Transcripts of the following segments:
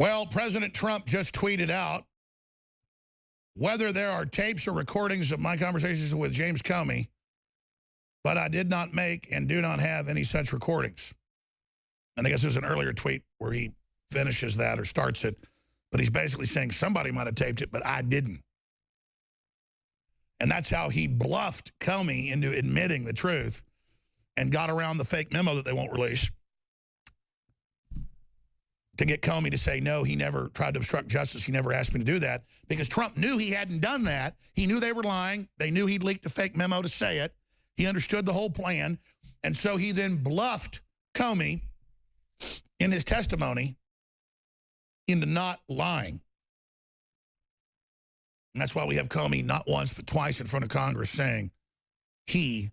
Well, President Trump just tweeted out, whether there are tapes or recordings of my conversations with James Comey, but I did not make and do not have any such recordings. And I guess there's an earlier tweet where he finishes that or starts it, but he's basically saying somebody might have taped it, but I didn't. And that's how he bluffed Comey into admitting the truth and got around the fake memo that they won't release to get Comey to say, no, he never tried to obstruct justice. He never asked me to do that, because Trump knew he hadn't done that. He knew they were lying. They knew he'd leaked a fake memo to say it. He understood the whole plan. And so he then bluffed Comey in his testimony into not lying. And that's why we have Comey not once but twice in front of Congress saying he,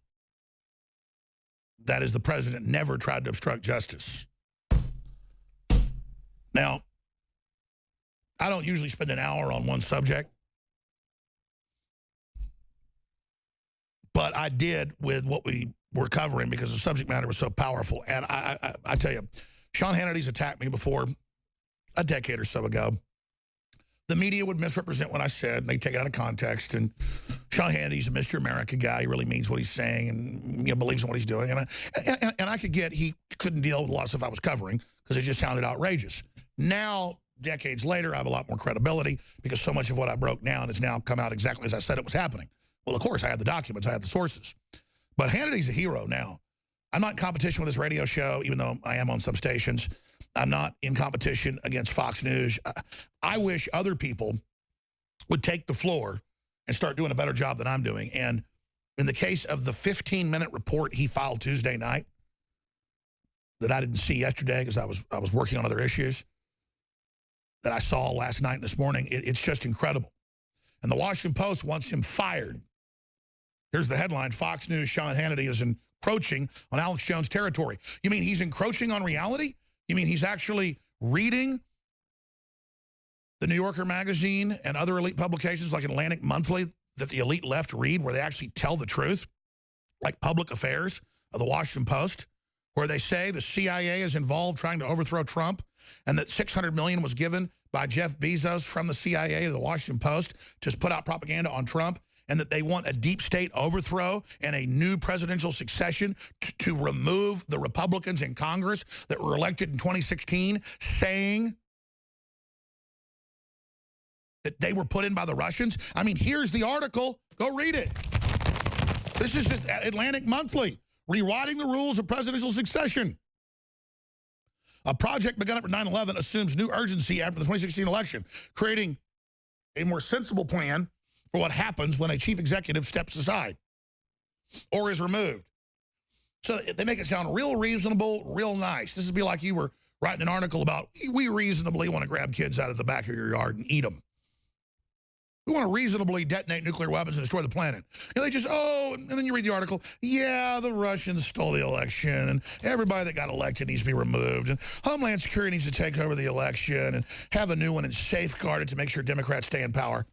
that is the president, never tried to obstruct justice. Now, I don't usually spend an hour on one subject, but I did with what we were covering because the subject matter was so powerful. And I tell you, Sean Hannity's attacked me before a decade or so ago. The media would misrepresent what I said, and they take it out of context. And Sean Hannity's a Mr. America guy. He really means what he's saying and believes in what he's doing. And I could get he couldn't deal with a lot of stuff I was covering because it just sounded outrageous. Now, decades later, I have a lot more credibility because so much of what I broke down has now come out exactly as I said it was happening. Well, of course, I have the documents. I have the sources. But Hannity's a hero now. I'm not in competition with this radio show, even though I am on some stations. I'm not in competition against Fox News. I wish other people would take the floor and start doing a better job than I'm doing. And in the case of the 15-minute report he filed Tuesday night that I didn't see yesterday because I was working on other issues that I saw last night and this morning, it's just incredible. And the Washington Post wants him fired. Here's the headline: Fox News, Sean Hannity is encroaching on Alex Jones territory. You mean he's encroaching on reality? You mean he's actually reading the New Yorker magazine and other elite publications like Atlantic Monthly that the elite left read, where they actually tell the truth, like Public Affairs of the Washington Post, where they say the CIA is involved trying to overthrow Trump and that $600 million was given by Jeff Bezos from the CIA to the Washington Post to put out propaganda on Trump, and that they want a deep state overthrow and a new presidential succession to remove the Republicans in Congress that were elected in 2016, saying that they were put in by the Russians. I mean, here's the article. Go read it. This is just Atlantic Monthly, rewriting the rules of presidential succession. A project begun after 9/11 assumes new urgency after the 2016 election, creating a more sensible plan for what happens when a chief executive steps aside or is removed. So they make it sound real reasonable, real nice. This would be like you were writing an article about, we reasonably want to grab kids out of the back of your yard and eat them. We want to reasonably detonate nuclear weapons and destroy the planet. And they just, and then you read the article, yeah, the Russians stole the election, and everybody that got elected needs to be removed, and Homeland Security needs to take over the election and have a new one and safeguard it to make sure Democrats stay in power.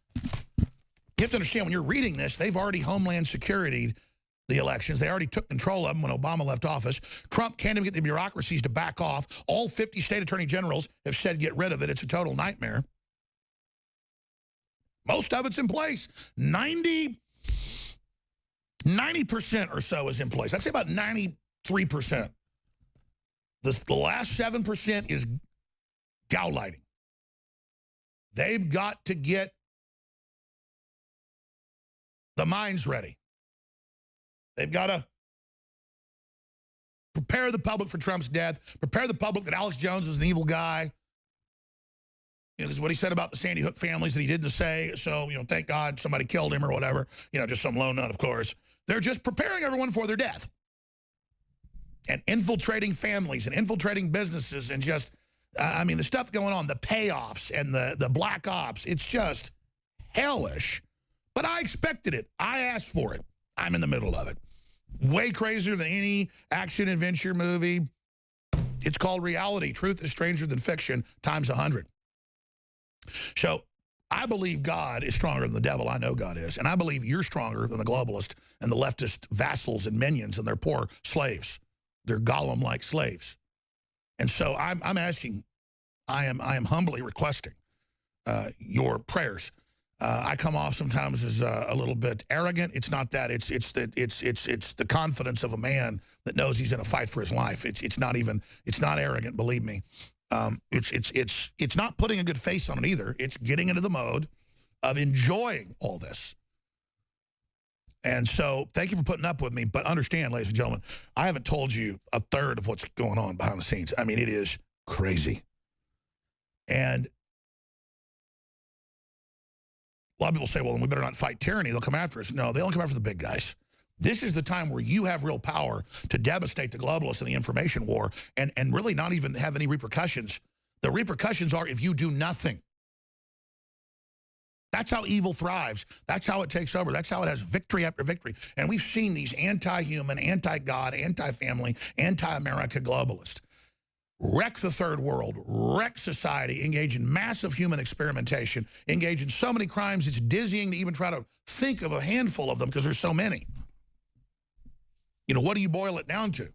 You have to understand, when you're reading this, they've already Homeland Security'd the elections. They already took control of them when Obama left office. Trump can't even get the bureaucracies to back off. All 50 state attorney generals have said get rid of it. It's a total nightmare. Most of it's in place. 90% or so is in place. I'd say about 93%. The last 7% is gaulighting. They've got to get the minds ready. They've got to prepare the public for Trump's death, prepare the public that Alex Jones is an evil guy. Because what he said about the Sandy Hook families that he didn't say, so, thank God somebody killed him or whatever, just some lone nut, of course. They're just preparing everyone for their death. And infiltrating families and infiltrating businesses and just, the stuff going on, the payoffs and the black ops, it's just hellish. But I expected it. I asked for it. I'm in the middle of it. Way crazier than any action-adventure movie. It's called reality. Truth is stranger than fiction times 100. So I believe God is stronger than the devil. I know God is. And I believe you're stronger than the globalist and the leftist vassals and minions and their poor slaves. They're Gollum-like slaves. And so I'm asking I am humbly requesting your prayers. I come off sometimes as a little bit arrogant. It's not that. It's the confidence of a man that knows he's in a fight for his life. It's not arrogant. Believe me. It's not putting a good face on it either. It's getting into the mode of enjoying all this. And so thank you for putting up with me. But understand, ladies and gentlemen, I haven't told you a third of what's going on behind the scenes. I mean, it is crazy. And a lot of people say, well, then we better not fight tyranny. They'll come after us. No, they only come after the big guys. This is the time where you have real power to devastate the globalists in the information war and really not even have any repercussions. The repercussions are if you do nothing. That's how evil thrives. That's how it takes over. That's how it has victory after victory. And we've seen these anti-human, anti-God, anti-family, anti-America globalists wreck the third world, wreck society, engage in massive human experimentation, engage in so many crimes, it's dizzying to even try to think of a handful of them because there's so many. You know, what do you boil it down to?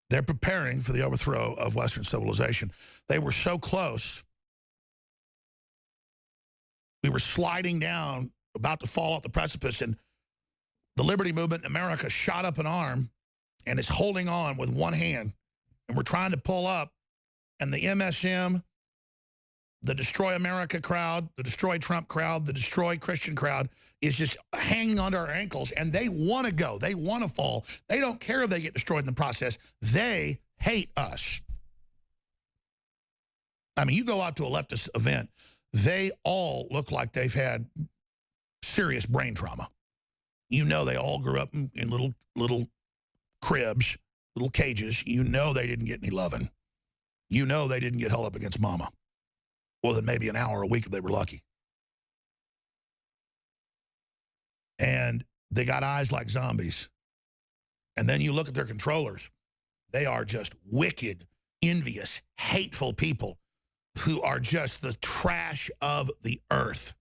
They're preparing for the overthrow of Western civilization. They were so close. We were sliding down, about to fall off the precipice, and the liberty movement in America shot up an arm and is holding on with one hand. And we're trying to pull up, and the MSM, the Destroy America crowd, the Destroy Trump crowd, the Destroy Christian crowd is just hanging onto our ankles, and they want to go. They want to fall. They don't care if they get destroyed in the process. They hate us. I mean, you go out to a leftist event, they all look like they've had serious brain trauma. You know they all grew up in little cribs, little cages. You know they didn't get any loving. You know they didn't get held up against mama. More than maybe an hour a week if they were lucky. And they got eyes like zombies. And then you look at their controllers. They are just wicked, envious, hateful people who are just the trash of the earth.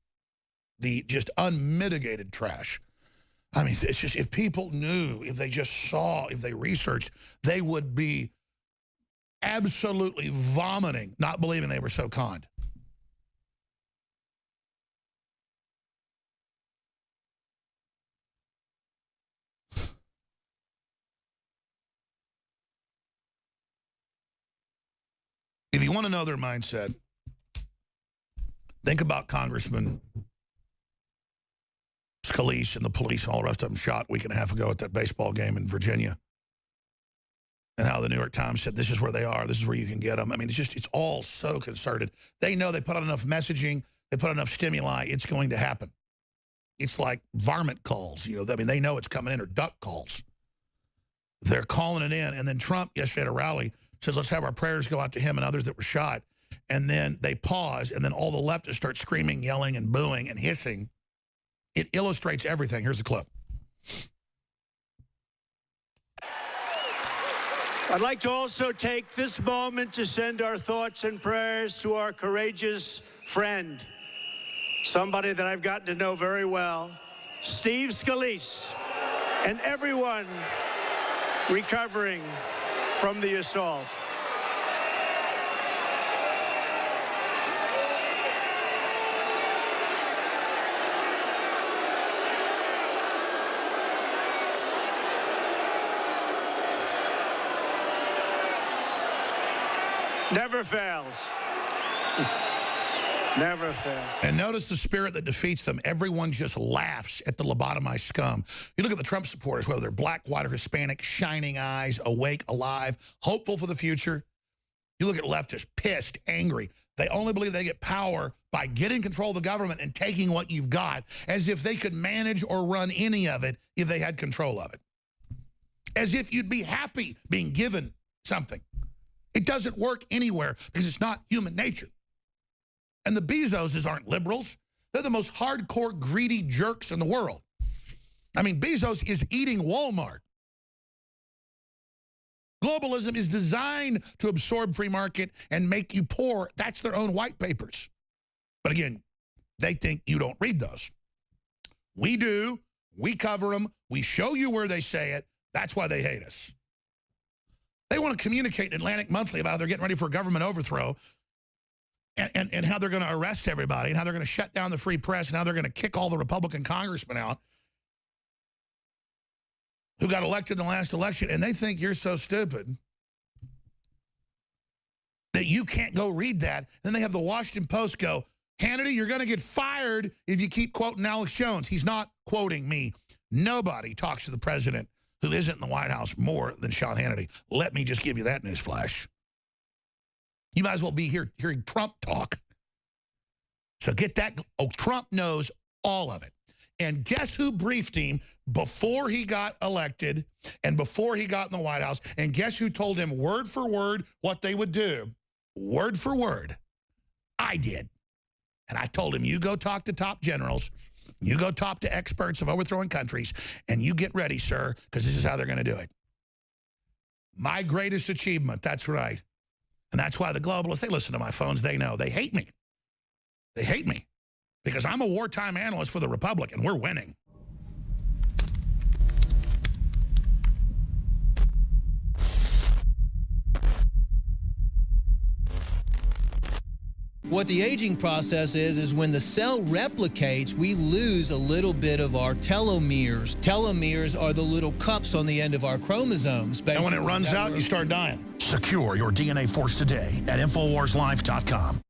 The just unmitigated trash. I mean, it's just, if people knew, if they just saw, if they researched, they would be absolutely vomiting, not believing they were so conned. If you want to know their mindset, think about Congressman Scalise and the police and all the rest of them shot a week and a half ago at that baseball game in Virginia. And how the New York Times said, this is where they are, this is where you can get them. I mean, it's all so concerted. They know they put out enough messaging, they put out enough stimuli, it's going to happen. It's like varmint calls, you know, I mean, they know it's coming in, or duck calls. They're calling it in. And then Trump, yesterday at a rally, says, let's have our prayers go out to him and others that were shot. And then they pause, and then all the leftists start screaming, yelling, and booing, and hissing. It illustrates everything. Here's a clip. I'd like to also take this moment to send our thoughts and prayers to our courageous friend, somebody that I've gotten to know very well, Steve Scalise, and everyone recovering from the assault. Never fails. Never fails. And notice the spirit that defeats them. Everyone just laughs at the lobotomized scum. You look at the Trump supporters, whether they're black, white, or Hispanic, shining eyes, awake, alive, hopeful for the future. You look at leftists, pissed, angry. They only believe they get power by getting control of the government and taking what you've got, as if they could manage or run any of it if they had control of it. As if you'd be happy being given something. It doesn't work anywhere because it's not human nature. And the Bezoses aren't liberals. They're the most hardcore, greedy jerks in the world. I mean, Bezos is eating Walmart. Globalism is designed to absorb free market and make you poor. That's their own white papers. But again, they think you don't read those. We do. We cover them. We show you where they say it. That's why they hate us. They want to communicate in Atlantic Monthly about how they're getting ready for a government overthrow and how they're going to arrest everybody and how they're going to shut down the free press and how they're going to kick all the Republican congressmen out who got elected in the last election. And they think you're so stupid that you can't go read that. Then they have the Washington Post go, Hannity, you're going to get fired if you keep quoting Alex Jones. He's not quoting me. Nobody talks to the president who isn't in the White House more than Sean Hannity. Let me just give you that news flash. You might as well be here hearing Trump talk. So get that. Oh, Trump knows all of it. And guess who briefed him before he got elected and before he got in the White House? And guess who told him word for word what they would do? Word for word. I did. And I told him, you go talk to top generals. You go talk to experts of overthrowing countries, and you get ready, sir, because this is how they're going to do it. My greatest achievement, that's right. And that's why the globalists, they listen to my phones, they know. They hate me. They hate me because I'm a wartime analyst for the Republic, and we're winning. What the aging process is when the cell replicates, we lose a little bit of our telomeres. Telomeres are the little cups on the end of our chromosomes. And when it runs out, you start dying. Secure your DNA force today at InfoWarsLife.com.